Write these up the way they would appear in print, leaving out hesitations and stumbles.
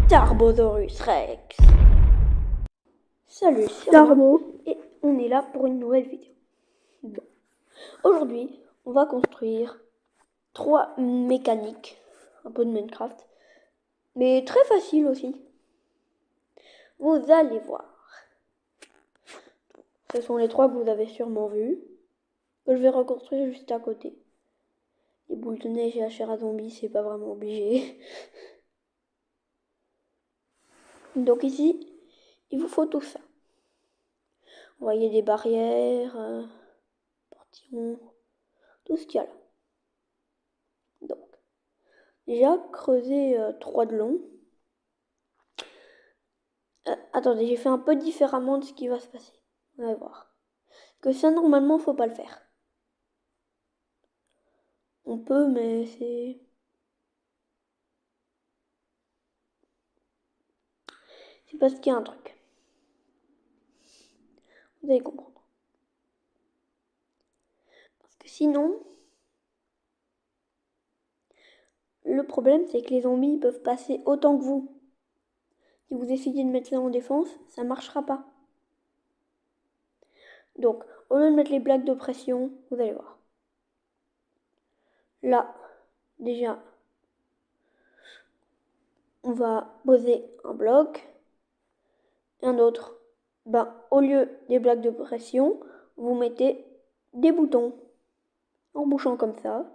Tarbosaurus Rex. Salut, c'est Darbo. et on est là pour une nouvelle vidéo. Bon. Aujourd'hui, on va construire 3 mécaniques, un peu de Minecraft, mais très facile aussi. Vous allez voir. Ce sont les 3 que vous avez sûrement vus, que je vais reconstruire juste à côté. Les boules de neige et la chair à zombie, c'est pas vraiment obligé. Donc ici, il vous faut tout ça. Vous voyez des barrières, portillons, tout ce qu'il y a là. Donc, déjà, creuser 3 de long. Attendez, j'ai fait un peu différemment de ce qui va se passer. On va voir. Parce que ça, normalement, faut pas le faire. On peut, mais c'est... C'est parce qu'il y a un truc. Vous allez comprendre. Parce que sinon... Le problème, c'est que les zombies peuvent passer autant que vous. Si vous essayez de mettre ça en défense, ça marchera pas. Donc, au lieu de mettre les plaques de pression, vous allez voir. Là, déjà, on va poser un bloc. Et un autre. Au lieu des plaques de pression, vous mettez des boutons. En bouchant comme ça,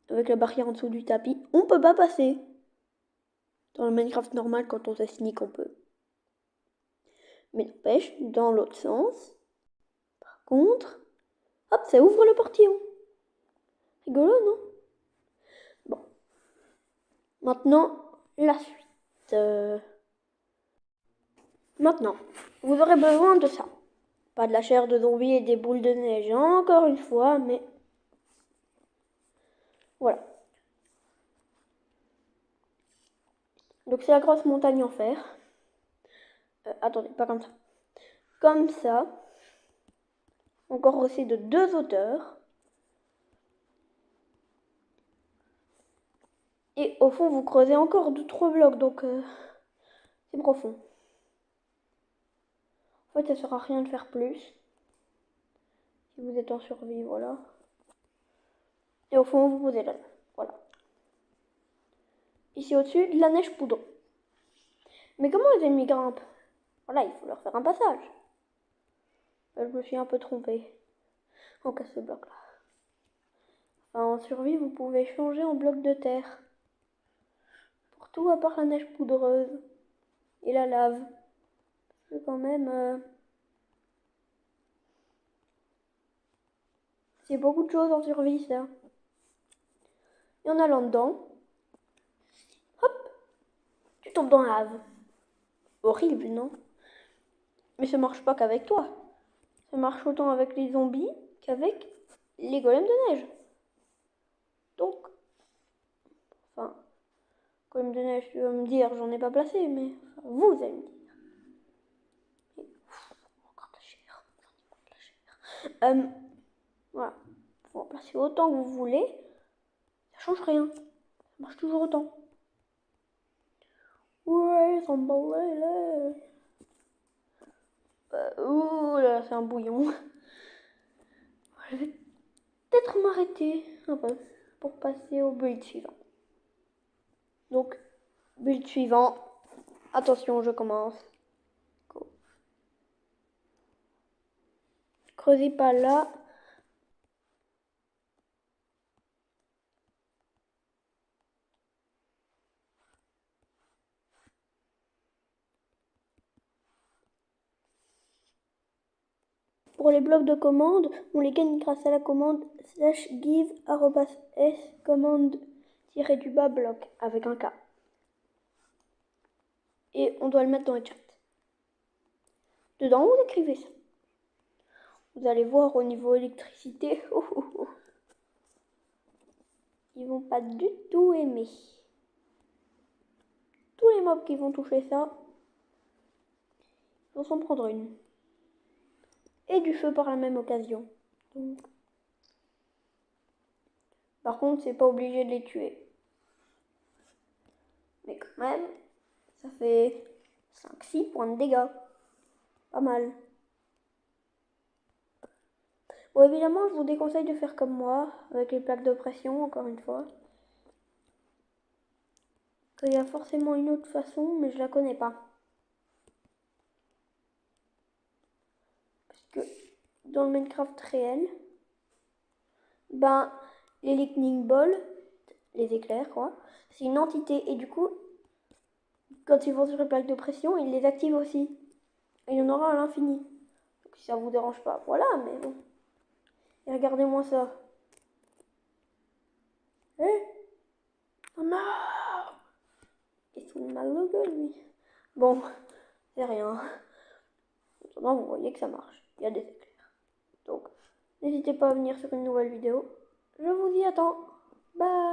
avec la barrière en dessous du tapis, on peut pas passer. Dans le Minecraft normal, quand on se sneak, on peut. Mais n'empêche, dans l'autre sens, par contre, hop, ça ouvre le portillon. Rigolo, non? Bon. Maintenant, la suite. Maintenant, vous aurez besoin de ça. Pas de la chair de zombie et des boules de neige, encore une fois, mais... Voilà. Donc c'est la grosse montagne en fer. Attendez, pas comme ça. Comme ça. Encore aussi de 2 hauteurs. Et au fond, vous creusez encore 3 blocs, donc c'est profond. En fait, ça sert à rien de faire plus. Si vous êtes en survie, voilà. Et au fond, vous posez là. Voilà. Ici au-dessus, de la neige poudre. Mais comment les ennemis grimpent? Voilà, il faut leur faire un passage. Là, je me suis un peu trompée. On casse ce bloc là. Enfin, en survie, vous pouvez changer en bloc de terre. Pour tout à part la neige poudreuse. Et la lave. C'est quand même... C'est beaucoup de choses en survie, ça. Et en allant dedans, hop, tu tombes dans la lave. Horrible, non? Mais ça marche pas qu'avec toi. Ça marche autant avec les zombies qu'avec les golems de neige. Donc, enfin, golem de neige, tu vas me dire, j'en ai pas placé, mais enfin, vous allez me dire. Et, encore de la chair, j'en ai pas de la chair. Voilà, faut en placer autant que vous voulez, ça change rien. Ça marche toujours autant. Ouais, ça me ouh là, c'est un bouillon. Je vais peut-être m'arrêter un peu pour passer au build suivant. Donc, build suivant. Attention, je commence. Go. Creusez pas là. Pour les blocs de commande, on les gagne grâce à la commande /give_s commande-du-bas bloc avec un K. Et on doit le mettre dans le chat. Dedans, vous écrivez ça. Vous allez voir au niveau électricité. Ils vont pas du tout aimer. Tous les mobs qui vont toucher ça, vont s'en prendre une. Et du feu par la même occasion. Donc... Par contre, c'est pas obligé de les tuer. Mais quand même, Ça fait 5-6 points de dégâts. Pas mal. Bon, évidemment, je vous déconseille de faire comme moi, avec les plaques de pression, encore une fois. Il y a forcément une autre façon, mais je la connais pas. Parce que dans le Minecraft réel, ben, les lightning balls, les éclairs quoi, c'est une entité et du coup, quand ils vont sur les plaques de pression, ils les activent aussi. Et il y en aura à l'infini. Donc si ça vous dérange pas, voilà, mais bon. Et regardez-moi ça. Eh, oh non, il se fout de ma gueule lui. Bon, c'est rien. Maintenant, vous voyez que ça marche. Il y a des éclairs. Donc, n'hésitez pas à venir sur une nouvelle vidéo. Je vous y attends. Bye.